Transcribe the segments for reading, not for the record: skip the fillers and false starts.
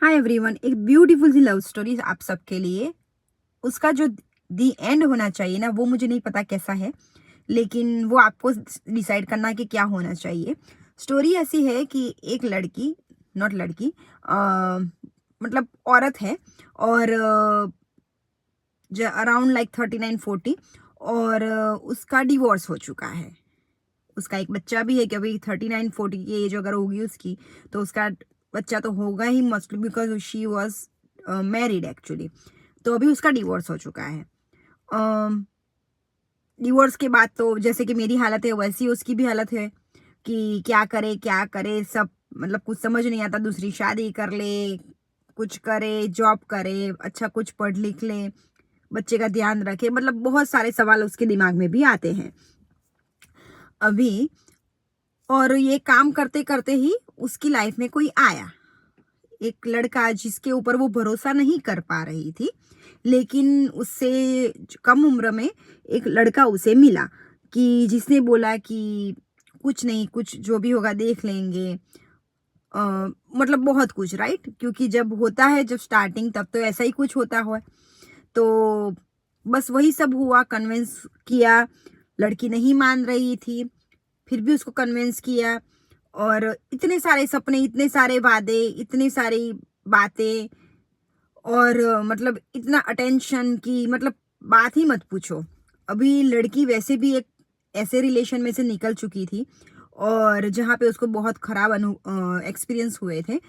Hi everyone, एक beautiful सी love story आप सबके लिए। उसका जो दी एंड होना चाहिए ना, वो मुझे नहीं पता कैसा है, लेकिन वो आपको डिसाइड करना है कि क्या होना चाहिए। स्टोरी ऐसी है कि एक लड़की, नॉट लड़की, मतलब औरत है, और अराउंड लाइक 39-40, और उसका डिवोर्स हो चुका है। उसका एक बच्चा भी है कि अभी 39-40 की एज अगर होगी उसकी, तो उसका बच्चा तो होगा ही mostly, because she was married actually. तो अभी उसका डिवोर्स हो चुका है। डिवोर्स के बाद तो जैसे कि मेरी हालत है वैसी उसकी भी हालत है कि क्या करे सब, मतलब कुछ समझ नहीं आता। दूसरी शादी कर ले, कुछ करे, जॉब करे, अच्छा कुछ पढ़ लिख ले, बच्चे का ध्यान रखे, मतलब बहुत सारे सवाल उसके दिमाग में भी आते हैं अभी। और ये काम करते करते ही उसकी लाइफ में कोई आया, एक लड़का जिसके ऊपर वो भरोसा नहीं कर पा रही थी, लेकिन उससे कम उम्र में एक लड़का उसे मिला कि जिसने बोला कि कुछ नहीं, कुछ जो भी होगा देख लेंगे। अ, मतलब बहुत कुछ, राइट? क्योंकि जब होता है, जब स्टार्टिंग, तब तो ऐसा ही कुछ होता है। तो बस वही सब हुआ, कन्विंस किया, लड़की नहीं मान रही थी, फिर भी उसको कन्विंस किया। और इतने सारे सपने, इतने सारे वादे, इतनी सारी बातें, और मतलब इतना अटेंशन की, मतलब बात ही मत पूछो। अभी लड़की वैसे भी एक ऐसे रिलेशन में से निकल चुकी थी, और जहाँ पे उसको बहुत खराब एक्सपीरियंस हुए थे।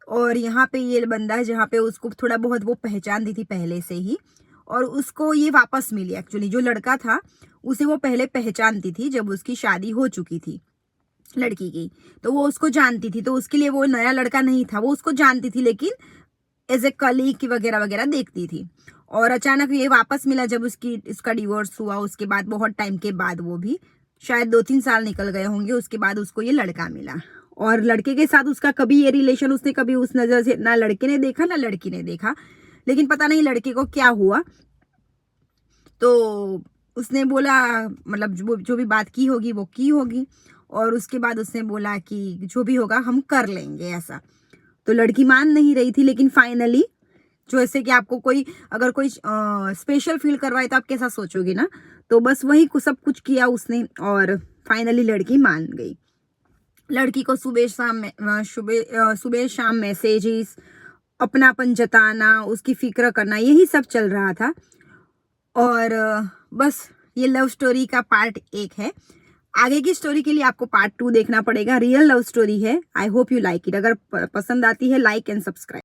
और यहाँ पे ये बंदा है जहाँ पे उसको थोड़ा बहुत वो पहचानती थी पहले से ही, और उसको ये वापस मिली। एक्चुअली जो लड़का था उसे वो पहले पहचानती थी जब उसकी शादी हो चुकी थी लड़की की, तो वो उसको जानती थी। तो उसके लिए वो नया लड़का नहीं था, वो उसको जानती थी, लेकिन एज ए कलीग की वगैरह वगैरह देखती थी। और अचानक ये वापस मिला जब इसका डिवोर्स हुआ, उसके बाद बहुत टाइम के बाद, वो भी शायद 2-3 साल निकल गए होंगे, उसके बाद उसको ये लड़का मिला। और लड़के के साथ उसका कभी ये रिलेशन उसने कभी उस नज़र से ना लड़के ने देखा ना लड़की ने देखा, लेकिन पता नहीं लड़के को क्या हुआ। तो उसने बोला, मतलब जो भी बात की होगी वो की होगी, और उसके बाद उसने बोला कि जो भी होगा हम कर लेंगे ऐसा। तो लड़की मान नहीं रही थी, लेकिन फाइनली, जो ऐसे कि आपको कोई अगर कोई स्पेशल फील करवाए तो आप कैसा सोचोगे ना, तो बस वही सब कुछ किया उसने, और फाइनली लड़की मान गई। लड़की को सुबह शाम मैसेजेस, अपनापन जताना, उसकी फिक्र करना, यही सब चल रहा था। और बस ये लव स्टोरी का पार्ट 1 है। आगे की स्टोरी के लिए आपको पार्ट 2 देखना पड़ेगा। रियल लव स्टोरी है। I hope you like it. अगर पसंद आती है, लाइक एंड सब्सक्राइब।